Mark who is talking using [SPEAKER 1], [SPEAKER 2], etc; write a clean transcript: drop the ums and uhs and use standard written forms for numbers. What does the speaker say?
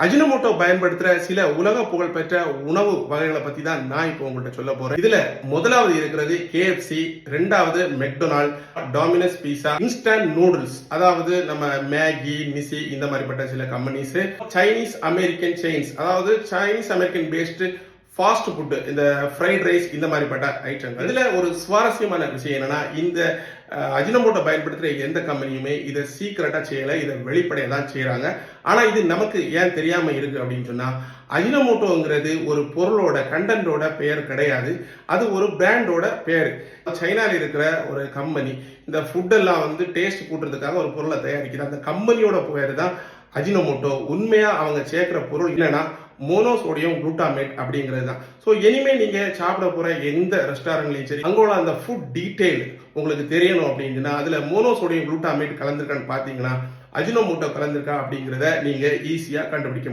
[SPEAKER 1] Ajinomoto பயன்படுத்துற சில உலக புகழ்பெற்ற உணவு வகைகளை பத்தி தான் நான் இப்போ உங்கள்கிட்ட சொல்ல போறேன். இதுல முதலாவது இருக்கிறது KFC, ரெண்டாவது McDonald, Domino's pizza, instant noodles, அதாவது நம்ம மேகி, நிசி இந்த மாதிரிப்பட்ட சில கம்பெனிஸ், சைனீஸ் அமெரிக்கன் செயின்ஸ், அதாவது Chinese American based fast food, இந்த ஃப்ரைட் ரைஸ் இந்த மாதிரிப்பட்ட ஐட்டங்கள். இதுல ஒரு சுவாரஸ்யமான விஷயம் என்னன்னா, இந்த அஜினோமோட்டோ பயன்படுத்துற எந்த கம்பெனியுமே இதை சீக்கிரட்டா செய்யல, இதை வெளிப்படையா தான் செய்யறாங்க. ஆனா இது நமக்கு ஏன் தெரியாம இருக்கு அப்படின்னு சொன்னா, அஜினோமோட்டோங்கிறது ஒரு பொருளோட கண்டென்ட்டோட பெயர் கிடையாது, அது ஒரு பிராண்டோட பெயர். சைனால இருக்கிற ஒரு கம்பெனி இந்த ஃபுட் எல்லாம் டேஸ்ட் கூட்டுறதுக்காக ஒரு பொருளை தயாரிக்குது. அந்த கம்பெனியோட பெயர் தான் அஜினோமோட்டோ. உண்மையா அவங்க சேர்க்கிற பொருள் இல்லைன்னா மோனோசோடியம் குளூட்டாமேட் அப்படிங்கிறது தான். ஸோ இனிமே நீங்க சாப்பிட போற எந்த ரெஸ்டாரண்ட்லையும் சரி, அங்கோட அந்த ஃபுட் டீடைல் உங்களுக்கு தெரியணும் அப்படின்னா அதுல மோனோசோடியம் குளூட்டாமேட் கலந்துருக்கான்னு பாத்தீங்கன்னா அஜினோமோட்டோ கலந்துருக்கா அப்படிங்கிறத நீங்க ஈஸியா கண்டுபிடிக்க